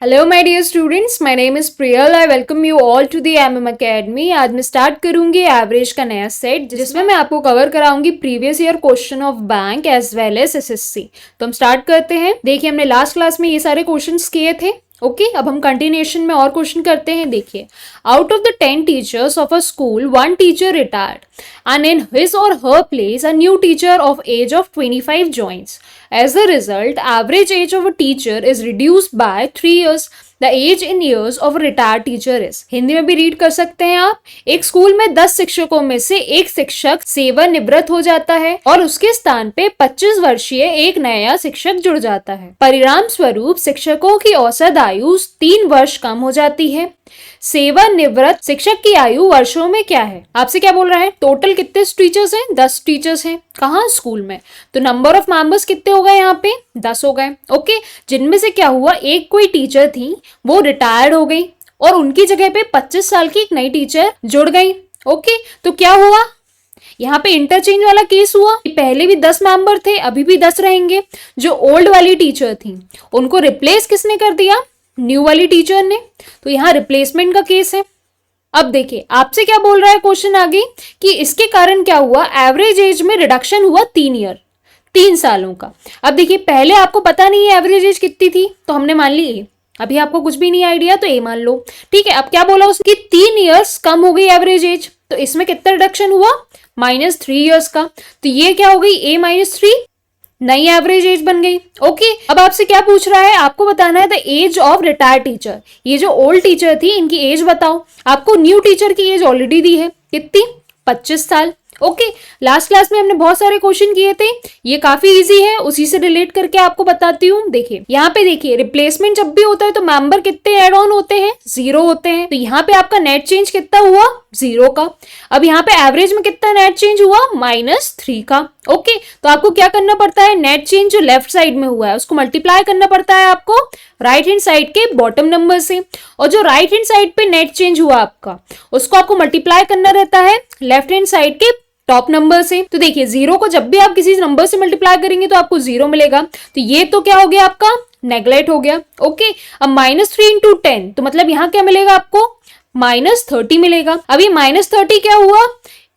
Hello my dear students, my name is Priyal. I welcome you all to the MM academy. आज मैं start करूंगी average का नया set, जिसमें मैं आपको कवर कराऊंगी previous year question of bank as well as SSC. तो हम स्टार्ट करते हैं। देखिए, हमने लास्ट क्लास में ये सारे क्वेश्चंस किए थे। ओके, अब हम कंटिन्यूएशन में और क्वेश्चन करते हैं। देखिए, out of the 10 teachers of a school, 1 teacher retired and in his or her place a new teacher of age of 25 joins. As a result, average age of a teacher is reduced by 3 years. The age in years of a retired teacher is. Hindi में भी read कर सकते हैं आप। एक school में 10 शिक्षकों में से एक शिक्षक सेवानिवृत्त हो जाता है और उसके स्थान पे 25 वर्षीय एक नया शिक्षक जुड़ जाता है। परिणाम स्वरूप शिक्षकों की औसत आयु 3 वर्ष कम हो जाती है। सेवानिवृत्त शिक्षक की आयु वर्षों में क्या है? आपसे क्या बोल रहा है? टोटल कितने टीचर्स हैं? 10 टीचर्स हैं। कहाँ? स्कूल में। तो नंबर ऑफ मेंबर्स कितने हो गए? यहाँ पे 10 हो गए। ओके, जिनमें से क्या हुआ, एक कोई टीचर थी वो रिटायर्ड हो गई और उनकी जगह पे 25 साल की एक नई टीचर जुड़ गई। ओके, तो क्या हुआ यहाँ पे? इंटरचेंज वाला केस हुआ। पहले भी 10 मेंबर थे, अभी भी 10 रहेंगे। जो ओल्ड वाली टीचर थी उनको रिप्लेस किसने कर दिया? न्यू वाली टीचर ने। तो यहाँ रिप्लेसमेंट का केस है। अब देखिए, आपसे क्या बोल रहा है क्वेश्चन आगे कि इसके कारण क्या हुआ? एवरेज एज में रिडक्शन हुआ 3 सालों का। अब देखिए, पहले आपको पता नहीं है एवरेज एज कितनी थी, तो हमने मान ली ए। अभी आपको कुछ भी नहीं आइडिया तो ए मान लो। ठीक है, अब क्या बोला उसने? 3 ईयर्स कम हो गई एवरेज एज। तो इसमें कितना रिडक्शन हुआ? -3 ईयर्स का। तो ये क्या हो गई? ए -3, नई एवरेज एज बन गई। ओके, अब आपसे क्या पूछ रहा है? आपको बताना है the age of retired teacher. ये जो ओल्ड टीचर थी इनकी एज बताओ। आपको न्यू टीचर की एज ऑलरेडी दी है, कितनी? 25 साल। ओके, लास्ट क्लास में हमने बहुत सारे क्वेश्चन किए थे, ये काफी इजी है, उसी से रिलेट करके आपको बताती हूँ। देखिए, यहाँ पे देखिए, रिप्लेसमेंट जब भी होता है तो मेंबर कितने एड ऑन होते हैं? 0 होते हैं। तो यहाँ पे आपका नेट चेंज कितना हुआ? 0 का। अब यहाँ पे एवरेज में कितना नेट चेंज हुआ? -3 का। ओके, तो आपको क्या करना पड़ता है? नेट चेंज जो लेफ्ट साइड में हुआ है उसको मल्टीप्लाई करना पड़ता है आपको राइट हैंड साइड के बॉटम नंबर से, और जो राइट हैंड साइड पे नेट चेंज हुआ आपका उसको आपको मल्टीप्लाई करना रहता है लेफ्ट हैंड साइड के टॉप नंबर से। तो देखिए, 0 को जब भी आप किसी नंबर से मल्टीप्लाई करेंगे तो आपको 0 मिलेगा। तो ये तो क्या हो गया? आपका नेग्लेक्ट हो गया। ओके, अब -3 इंटू 10, तो मतलब यहाँ क्या मिलेगा आपको? -30 मिलेगा। अब ये -30 क्या हुआ?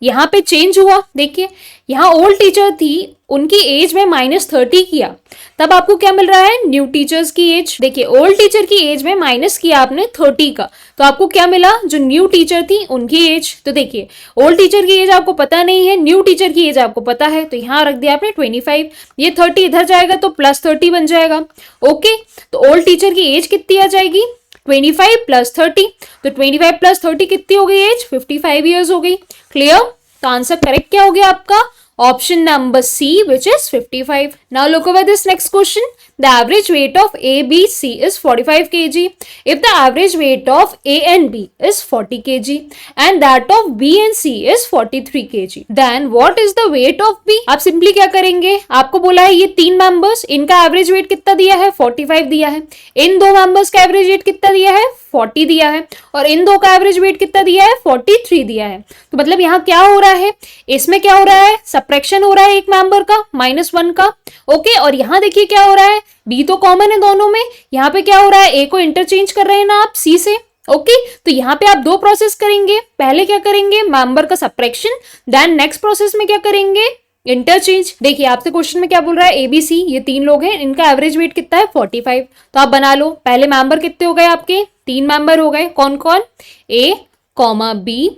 यहाँ पे चेंज हुआ। देखिए, यहाँ ओल्ड टीचर थी, उनकी एज में -30 किया, तब आपको क्या मिल रहा है? न्यू टीचर्स की एज। देखिए, ओल्ड टीचर की एज में माइनस किया आपने 30 का, तो आपको क्या मिला? जो न्यू टीचर थी उनकी एज। तो देखिए, ओल्ड टीचर की एज आपको पता नहीं है, न्यू टीचर की एज आपको पता है, तो यहाँ रख दिया आपने 25। ये 30 इधर जाएगा तो +30 बन जाएगा। ओके, तो ओल्ड टीचर की एज कितनी आ जाएगी? 25 + 30। तो 25 + 30 कितनी हो गई एज? 55 ईयर्स हो गई। क्लियर? तो आंसर करेक्ट क्या हो गया आपका? Option number C, which is 55. Now look over this next question. The average weight of A, B, C is 45 kg. If the average weight of A and B is 40 kg and that of B and C is 43 kg, then what is the weight of B? आप simply क्या करेंगे? आपको बोला है ये 3 members, इनका average weight कितना दिया है? 45 दिया है। इन 2 मेंबर्स का एवरेज वेट कितना दिया है? 40 दिया है। और इन 2 का एवरेज वेट कितना दिया है? 43 दिया है। तो मतलब यहाँ क्या हो रहा है? इसमें क्या हो रहा है? सब्ट्रैक्शन हो रहा है एक मेंबर का, -1 का। ओके, और यहाँ देखिए क्या हो रहा है? बी तो कॉमन है दोनों में। यहाँ पे क्या हो रहा है? ए को इंटरचेंज कर रहे हैं ना आप सी से। ओके, तो यहाँ पे आप 2 प्रोसेस करेंगे। पहले क्या करेंगे? मेंबर का सब्ट्रैक्शन, देन नेक्स्ट प्रोसेस में क्या करेंगे? इंटरचेंज। देखिए, आपसे क्वेश्चन में क्या बोल रहा है? ABC, ये 3 लोग हैं, इनका एवरेज वेट कितना है? 45। तो आप बना लो। पहले मेंबर कितने हो गए आपके? 3 मेंबर हो गए। कौन कौन? A, B,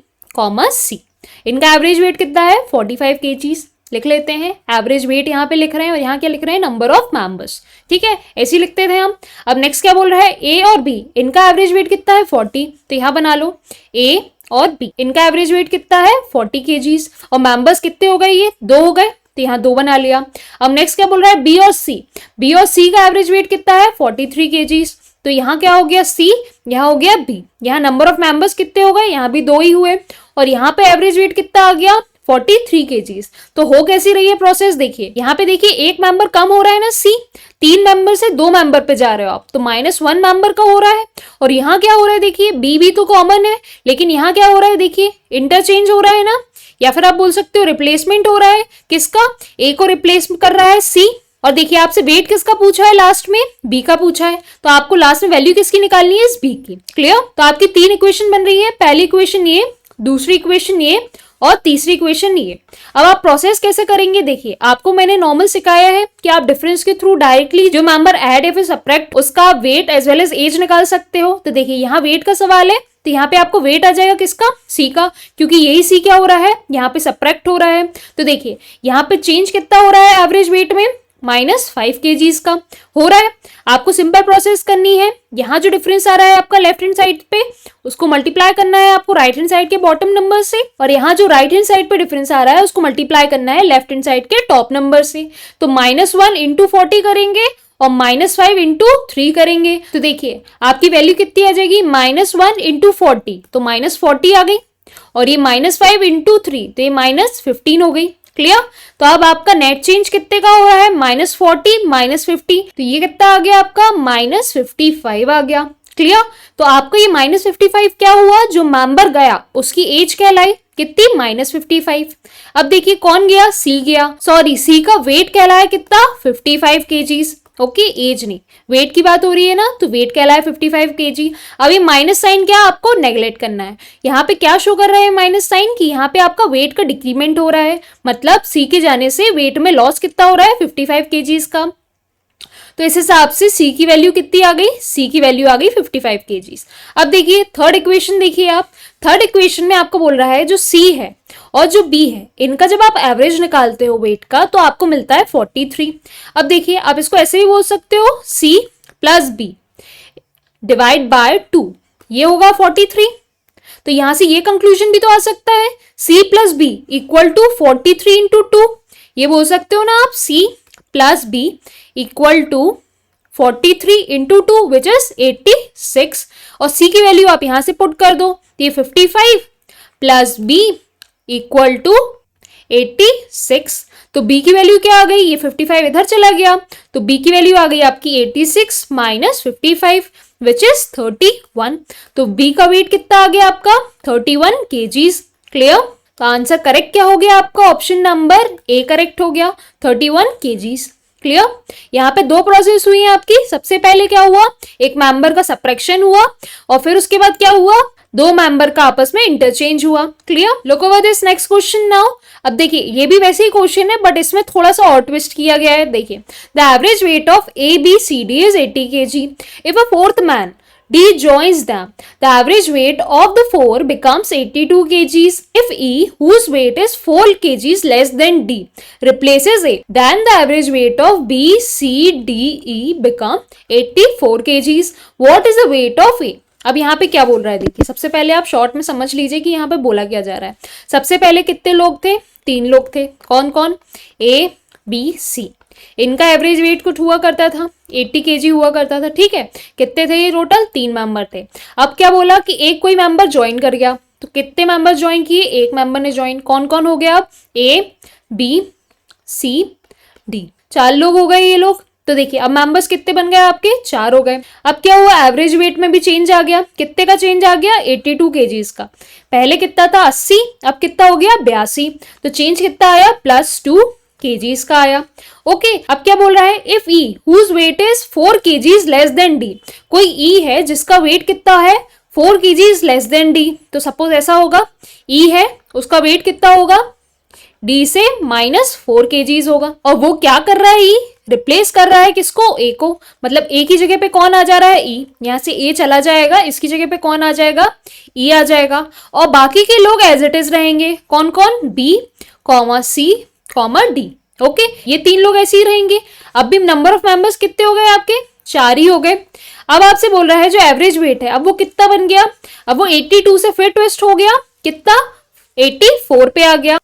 C। इनका एवरेज वेट कितना है? 45 kgs। लिख लेते हैं। एवरेज वेट यहाँ पे लिख रहे हैं और यहाँ क्या लिख रहे हैं? Number of members. ठीक है, ऐसे ही लिखते थे हम। अब नेक्स्ट क्या बोल रहा है? A और B, इनका एवरेज वेट कितना है? 40। तो यहाँ बना लो A और B, इनका एवरेज वेट कितना है? 40 kgs। और मेंबर्स कितने हो गए? ये 2 हो गए, तो यहाँ 2 बना लिया। अब नेक्स्ट क्या बोल रहा है? B और C का एवरेज वेट कितना है? 43 kgs। तो यहाँ क्या हो गया? C, यहाँ हो गया B। यहाँ नंबर ऑफ मेंबर्स कितने हो गए? यहाँ भी 2 ही हुए। और यहाँ पे एवरेज वेट कितना आ गया? 43 kgs। तो हो कैसी रही है प्रोसेस? देखिए, यहाँ पे देखिए एक मेंबर कम हो रहा है ना, C। 3 मेंबर से 2 मेंबर पे जा रहे हो आप, तो -1 मेंबर का हो रहा है। और यहाँ क्या हो रहा है? देखिए, B भी तो कॉमन है, लेकिन यहाँ क्या हो रहा है? देखिए, इंटरचेंज हो रहा है ना, या फिर आप बोल सकते हो रिप्लेसमेंट हो रहा है। किसका? A को रिप्लेस कर रहा है C, और देखिए आपसे वेट किसका पूछा है, लास्ट में बी का पूछा है, तो आपको लास्ट में वैल्यू किसकी निकालनी है, इस बी की। क्लियर? तो आपकी 3 इक्वेशन बन रही है, पहली इक्वेशन ये, दूसरी इक्वेशन ये और तीसरी इक्वेशन ये। अब आप प्रोसेस कैसे करेंगे, देखिए आपको मैंने नॉर्मल सिखाया है कि आप डिफरेंस के थ्रू डायरेक्टली जो मेंबर ऐड या फिर सब्ट्रैक्ट उसका weight as well as age निकाल सकते हो। तो देखिए यहाँ वेट का सवाल है, तो यहाँ पे आपको वेट आ जाएगा किसका, सी का, क्योंकि यही सी क्या हो रहा है, यहाँ पे सब्ट्रैक्ट हो रहा है। तो देखिए यहाँ पे चेंज कितना हो रहा है एवरेज वेट में, -5 kgs का हो रहा है। आपको सिंपल प्रोसेस करनी है, यहाँ जो डिफरेंस आ रहा है आपका लेफ्ट हैंड साइड पे उसको मल्टीप्लाई करना है आपको राइट हैंड साइड के बॉटम नंबर से, और यहाँ जो राइट हैंड साइड पे डिफरेंस आ रहा है उसको मल्टीप्लाई करना है लेफ्ट हैंड साइड के टॉप नंबर से। तो -1 इंटू 40 करेंगे और -5 इंटू 3 करेंगे। तो देखिए आपकी वैल्यू कितनी आ जाएगी, -1 इंटू 40, तो -40 आ गई, और ये -5 इंटू 3, तो ये -15 हो गई। क्लियर? तो अब आपका नेट चेंज कितने का हो रहा है, -40 -50, तो ये कितना आ गया आपका, -55 आ गया। क्लियर? तो आपका ये -55 क्या हुआ, जो मेंबर गया उसकी एज कहलाई कितनी, -55। अब देखिए कौन गया, सी गया, सॉरी सी का वेट कहलाया कितना, 55 kgs। ओके, एज नहीं, वेट की बात हो रही है ना, तो वेट कहलाया 55 kg। अब ये माइनस साइन क्या आपको नेगलेक्ट करना है, यहाँ पे क्या शो कर रहा है माइनस साइन, कि यहाँ पे आपका वेट का डिक्रीमेंट हो रहा है, मतलब सी के जाने से वेट में लॉस कितना हो रहा है, 55 kgs का। तो इस हिसाब से सी की वैल्यू कितनी आ गई, सी की वैल्यू आ गई 55 kgs। अब देखिए थर्ड इक्वेशन, देखिए आप थर्ड इक्वेशन में आपको बोल रहा है जो सी है और जो बी है, इनका जब आप एवरेज निकालते हो वेट का तो आपको मिलता है 43। अब देखिए आप इसको ऐसे भी बोल सकते हो, C plus B divide by 2, ये होगा 43। तो यहां से ये कंक्लूजन भी तो आ सकता है, C plus B equal to 43 into 2, ये बोल सकते हो ना आप, C plus B equal to 43 into 2 which is 86, और सी की वैल्यू आप यहां से पुट कर दो, ये 55 प्लस बी इक्वल टू 86। तो बी की वैल्यू क्या आ गई, ये 55 इधर चला गया, तो बी की वैल्यू आ गई आपकी 86 माइनस 55 विच इज 31। तो बी का वेट कितना आ गया आपका, 31 kgs। क्लियर? तो आंसर करेक्ट क्या हो गया आपका, ऑप्शन नंबर ए करेक्ट हो गया, 31 kgs। क्लियर? यहाँ पे दो प्रोसेस हुई है आपकी, सबसे पहले क्या हुआ, एक मेंबर का सब्ट्रैक्शन हुआ और फिर उसके बाद क्या हुआ, दो मेंबर का आपस में इंटरचेंज हुआ। Clear? Look over this next question now. अब देखिए ये भी वैसे ही क्वेश्चन है बट इसमें थोड़ा सा और ट्विस्ट किया गया है। देखिए the average weight of A B C D is 80 kg। If a fourth man D joins them, the average weight of the four becomes 82 kgs. If E, whose weight is 4 kgs less than D, replaces A, then the average weight of B, C, D, E become 84 kgs. What is the weight of A? अब यहाँ पे क्या बोल रहा है, देखिए सबसे पहले आप शॉर्ट में समझ लीजिए कि यहाँ पे बोला क्या जा रहा है। सबसे पहले कितने लोग थे, 3 लोग थे, कौन कौन, A, B, C। इनका एवरेज वेट कुछ हुआ करता था 80 kg हुआ करता था। ठीक है, कितने थे ये टोटल, 3 मेंबर थे। अब क्या बोला कि एक कोई मेंबर ज्वाइन कर गया, तो कितने मेंबर ज्वाइन किए, एक मेंबर ने ज्वाइन, कौन कौन हो गया अब, A, B, C, D, 4 लोग हो गए ये लोग। तो देखिए अब मेंबर्स कितने बन गए आपके, 4 हो गए। अब क्या हुआ, एवरेज वेट में भी चेंज आ गया, कितने का चेंज आ गया, 82 kgs का। पहले कितना था 80, अब कितना हो गया 82, तो चेंज कितना आया, +2 kgs का आया। ओके, अब क्या बोल रहा है, if E whose weight is 4 kgs less than D, कोई ई है जिसका वेट कितना है 4 kgs लेस देन डी, तो सपोज ऐसा होगा, ई है उसका वेट कितना होगा, डी से -4 kgs होगा, और वो क्या कर रहा है, ई रिप्लेस कर रहा है किसको, ए को, मतलब ए की जगह पे कौन आ जा रहा है, ई, यहाँ से ए चला जाएगा, इसकी जगह पे कौन आ जाएगा, ई आ जाएगा, और बाकी के लोग एज इट इज रहेंगे, कौन कौन, बी, सी, डी। ओके, ये 3 लोग ऐसे ही रहेंगे। अब भी नंबर ऑफ मेंबर्स कितने हो गए आपके, 4 ही हो गए। अब आपसे बोल रहा है जो एवरेज वेट है अब वो कितना बन गया, अब वो 82 से फिर ट्विस्ट हो गया, कितना 84 पे आ गया।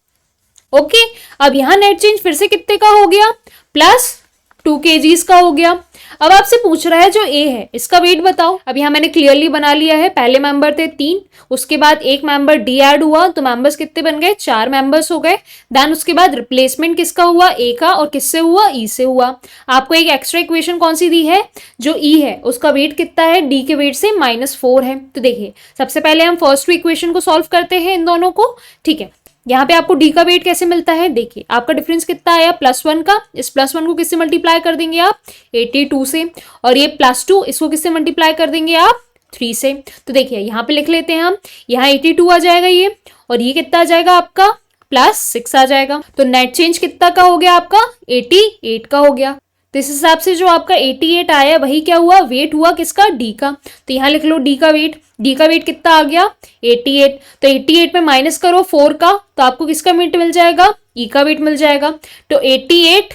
ओके, अब यहाँ नेट चेंज फिर से कितने का हो गया, +2 kgs का हो गया। अब आपसे पूछ रहा है जो ए है इसका वेट बताओ। अब यहाँ मैंने क्लियरली बना लिया है, पहले मेंबर थे 3, उसके बाद एक मेंबर डी ऐड हुआ, तो मेंबर्स कितने बन गए, 4 मेंबर्स हो गए। देन उसके बाद रिप्लेसमेंट किसका हुआ, ए का, और किससे हुआ, ई से हुआ। आपको एक एक्स्ट्रा इक्वेशन कौन सी दी है, जो ई है उसका वेट कितना है, डी के वेट से -4 है। तो देखिए सबसे पहले हम फर्स्ट इक्वेशन को सॉल्व करते हैं इन दोनों को। ठीक है, यहाँ पे आपको डी का वेट कैसे मिलता है, देखिए आपका डिफरेंस कितना आया +1 का, इस +1 को किससे मल्टीप्लाई कर देंगे आप 82 से, और ये +2 इसको किससे मल्टीप्लाई कर देंगे आप 3 से। तो देखिए यहाँ पे लिख लेते हैं हम, यहाँ 82 आ जाएगा ये, और ये कितना आ जाएगा आपका +6 आ जाएगा। तो नेट चेंज कितना का हो गया आपका 88 का हो गया। तो इस हिसाब से जो आपका 88 आया वही क्या हुआ, वेट हुआ किसका, डी का। तो यहाँ लिख लो डी का वेट कितना आ गया 88। तो 88 में माइनस करो 4 का, तो आपको किसका वेट मिल जाएगा, ई का वेट मिल जाएगा। तो 88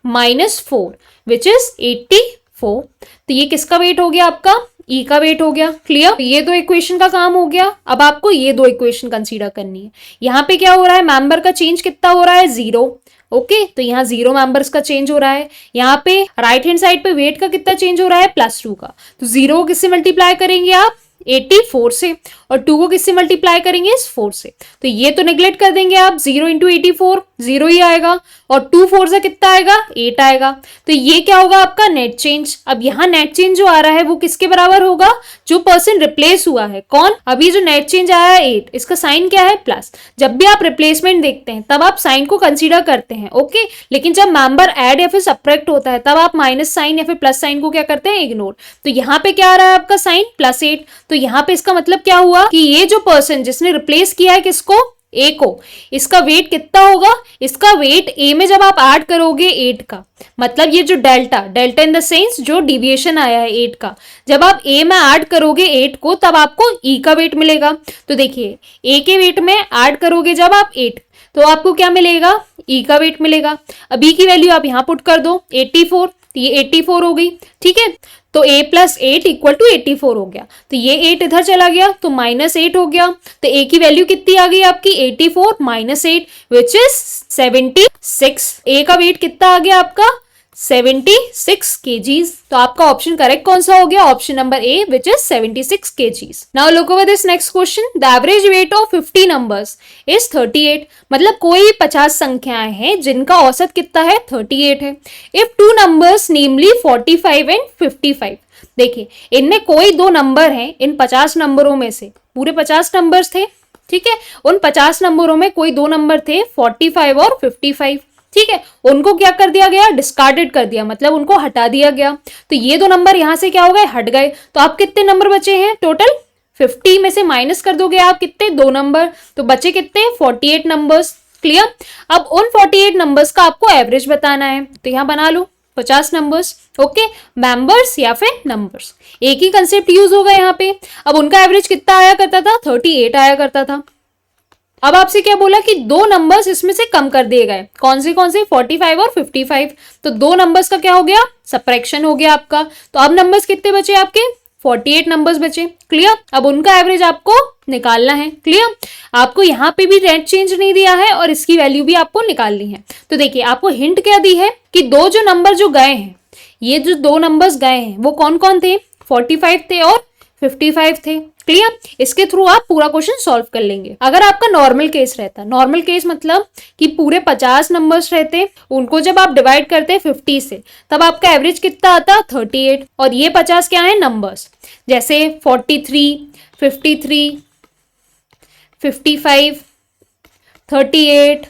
-4 विच इज 84। तो ये किसका वेट हो गया आपका, ई का वेट हो गया। क्लियर, तो ये दो इक्वेशन का काम हो गया। अब आपको ये दो इक्वेशन कंसीडर करनी है। यहाँ पे क्या हो रहा है, मेंबर का चेंज कितना हो रहा है 0। ओके, तो यहाँ 0 मेंबर्स का चेंज हो रहा है। यहाँ पे राइट हैंड साइड पे वेट का कितना चेंज हो रहा है +2 का। तो 0 को किससे मल्टीप्लाई करेंगे आप 84 से, और 2 को किससे मल्टीप्लाई करेंगे इस 4 से। तो ये तो नेग्लेक्ट कर देंगे आप, 0 × 84 0 ही आएगा, और 2 4 से कितना आएगा 8 आएगा। तो ये क्या होगा आपका नेट चेंज। अब यहाँ नेट चेंज जो आ रहा है वो किसके बराबर होगा, जो पर्सन रिप्लेस हुआ है। कौन, अभी जो नेट चेंज आया है 8, इसका साइन क्या है प्लस। जब भी आप रिप्लेसमेंट देखते हैं तब आप साइन को कंसीडर करते हैं, ओके। लेकिन जब मेंबर ऐड या फिर सब्ट्रैक्ट होता है तब आप माइनस साइन या फिर प्लस साइन को क्या करते हैं, इग्नोर। तो यहाँ पे क्या आ रहा है आपका साइन +8। तो यहाँ पे इसका मतलब क्या हुआ कि ये जो पर्सन जिसने रिप्लेस किया है किसको, ए को, इसका वेट कितना होगा, इसका वेट ए में जब आप ऐड करोगे 8 का, मतलब ये जो डेल्टा इन द सेंस जो डिविएशन आया है 8 का, जब आप ए में ऐड करोगे 8 को तब आपको ई का वेट मिलेगा। तो देखिए ए के वेट में ऐड करोगे जब आप 8, तो आपको क्या मिलेगा, ई का वेट मिलेगा। अब ई की वैल्यू आप यहाँ पुट कर दो 84, तो ये 84 हो गई, ठीक है। तो a + 8 = 84 हो गया। तो ये 8 इधर चला गया तो -8 हो गया। तो a की वैल्यू कितनी आ गई आपकी 84 - 8 विच इज 76। a का वेट कितना आ गया आपका 76 kgs। तो आपका ऑप्शन करेक्ट कौन सा हो गया, option number A which is 76 kgs। Now look over this next question, the average weight of 50 numbers is 38। मतलब कोई 50 संख्याएं हैं जिनका औसत कितना है 38 है। इफ 2 नंबर्स नेमली 45 एंड 55, देखिए इनमें कोई 2 नंबर हैं, इन 50 नंबरों में से पूरे 50 नंबर्स थे, ठीक है। उन 50 नंबरों में कोई 2 नंबर थे 45 और 55, ठीक है। उनको क्या कर दिया गया, डिस्कार्डेड कर दिया, मतलब उनको हटा दिया गया। तो ये 2 नंबर यहां से क्या हो गए, हट गए। तो आप कितने नंबर बचे हैं टोटल, 50 में से माइनस कर दोगे आप कितने, 2 नंबर, तो बचे कितने 48 नंबर्स। क्लियर। अब उन 48 नंबर्स का आपको एवरेज बताना है, तो यहां बना लो 50 नंबर्स, ओके। मेंबर्स या फिर नंबर्स, एक ही कंसेप्ट यूज होगा यहाँ पे। अब उनका एवरेज कितना आया करता था 38 आया करता था। अब आपसे क्या बोला कि 2 नंबर्स इसमें से कम कर दिए गए, कौन से 45 और 55। तो 2 नंबर्स का क्या हो गया, सब्ट्रैक्शन हो गया आपका। तो अब नंबर्स कितने बचे आपके 48 नंबर्स बचे। क्लियर। अब उनका एवरेज आपको निकालना है। क्लियर। आपको यहाँ पे भी रेट चेंज नहीं दिया है और इसकी वैल्यू भी आपको निकालनी है। तो देखिए आपको हिंट क्या दी है कि 2 जो नंबर जो गए हैं, ये जो 2 नंबर्स गए हैं वो कौन कौन थे, 45 थे और 55 थे। क्लियर। इसके थ्रू आप पूरा क्वेश्चन सॉल्व कर लेंगे। अगर आपका नॉर्मल केस रहता, नॉर्मल केस मतलब कि पूरे 50 नंबर्स रहते, उनको जब आप डिवाइड करते 50 से, तब आपका एवरेज कितना आता 38। और ये 50 क्या है नंबर्स, जैसे 43, 53, 55, 38,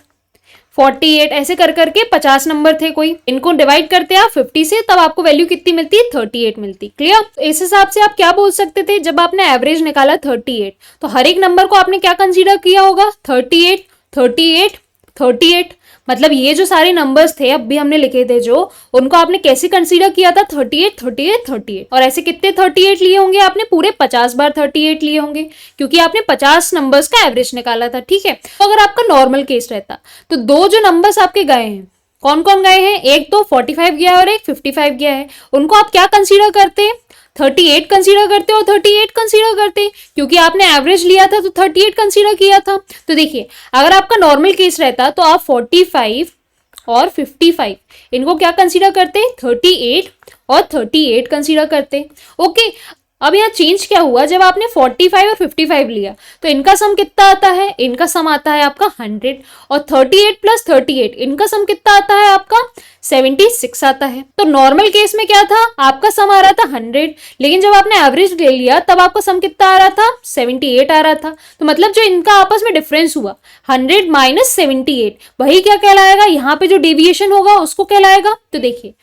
48, ऐसे कर करके 50 नंबर थे कोई। इनको डिवाइड करते आप 50 से, तब आपको वैल्यू कितनी मिलती, 38 मिलती। क्लियर। तो इस हिसाब से आप क्या बोल सकते थे, जब आपने एवरेज निकाला 38, तो हर एक नंबर को आपने क्या कंसीडर किया होगा 38, 38, 38। मतलब ये जो सारे नंबर्स थे अब भी हमने लिखे थे जो, उनको आपने कैसे कंसीडर किया था 38, 38, 38। और ऐसे कितने 38 लिए होंगे आपने, पूरे 50 बार 38 लिए होंगे, क्योंकि आपने 50 नंबर्स का एवरेज निकाला था। ठीक है। तो अगर आपका नॉर्मल केस रहता, तो 2 जो नंबर्स आपके गए हैं, कौन कौन गए हैं, एक तो 45 गया और एक 55 गया है, उनको आप क्या कंसीडर करते हैं 38 कंसीडर करते हो, 38 कंसीडर करते, क्योंकि आपने एवरेज लिया था तो 38 कंसीडर किया था। तो देखिए अगर आपका नॉर्मल केस रहता तो आप 45 और 55 इनको क्या कंसीडर करते, 38 और 38 कंसीडर करते। ओके। अब यहाँ चेंज क्या हुआ, जब आपने 45 और 55 लिया तो इनका सम कितना आता है, इनका सम आता है आपका 100, और 38 प्लस 38 इनका सम कितना आता है आपका 76 आता है। तो नॉर्मल केस में क्या था, आपका सम आ रहा था 100, लेकिन जब आपने एवरेज ले लिया तब आपका सम कितना आ रहा था 78 आ रहा था। तो मतलब जो इनका आपस में डिफरेंस हुआ 100 माइनस 78, वही क्या कहलाएगा, यहाँ पे जो डेविएशन होगा उसको कहलाएगा। तो देखिए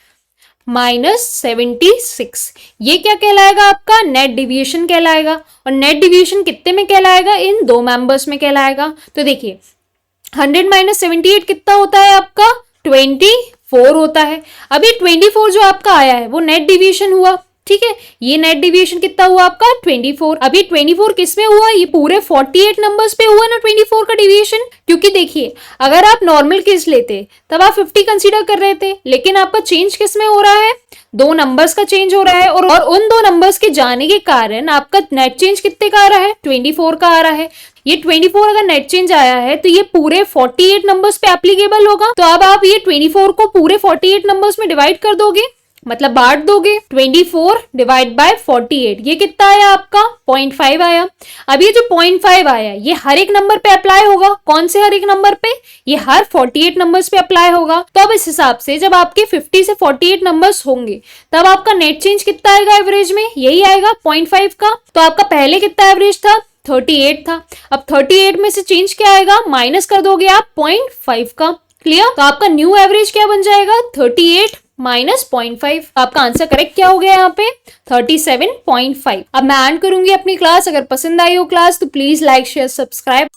-76 ये क्या कहलाएगा, आपका नेट डिविएशन कहलाएगा। और नेट डिविएशन कितने में कहलाएगा, इन दो मेंबर्स में कहलाएगा। तो देखिए 100 माइनस 78 कितना होता है आपका 24 होता है। अभी 24 जो आपका आया है वो नेट डिविएशन हुआ, ठीक है, ये नेट डिविएशन कितना हुआ आपका 24। अभी 24 किस में हुआ, ये पूरे 48 नंबर्स पे हुआ ना 24 का डिविएशन। क्योंकि देखिए अगर आप नॉर्मल केस लेते तब आप 50 कंसीडर कर रहे थे, लेकिन आपका चेंज किस में हो रहा है, दो नंबर्स का चेंज हो रहा है, और उन दो नंबर्स के जाने के कारण आपका नेट चेंज कितने का आ रहा है 24 का आ रहा है। ये 24 अगर नेट चेंज आया है तो ये पूरे 48 नंबर्स पे एप्लीकेबल होगा। तो अब आप ये 24 को पूरे 48 नंबर्स में डिवाइड कर दोगे, मतलब बांट दोगे। 24 डिवाइड बाय 48 ये कितना आया आपका 0.5 आया। अब ये जो 0.5 आया ये हर एक नंबर पे अप्लाई होगा। कौन से हर एक नंबर पे, ये हर 48 नंबर्स पे अप्लाई होगा। तो अब इस हिसाब से जब आपके 50 से 48 नंबर्स होंगे तब आपका नेट चेंज कितना आएगा एवरेज में, यही आएगा 0.5 का। तो आपका पहले कितना एवरेज था 38 था। अब 38 में से चेंज क्या आएगा, माइनस कर दोगे आप 0.5 का। क्लियर, तो आपका न्यू एवरेज क्या बन जाएगा 38 माइनस 0.5। आपका आंसर करेक्ट क्या हो गया यहाँ पे 37.5। अब मैं एंड करूंगी अपनी क्लास। अगर पसंद आई हो क्लास तो प्लीज लाइक शेयर सब्सक्राइब।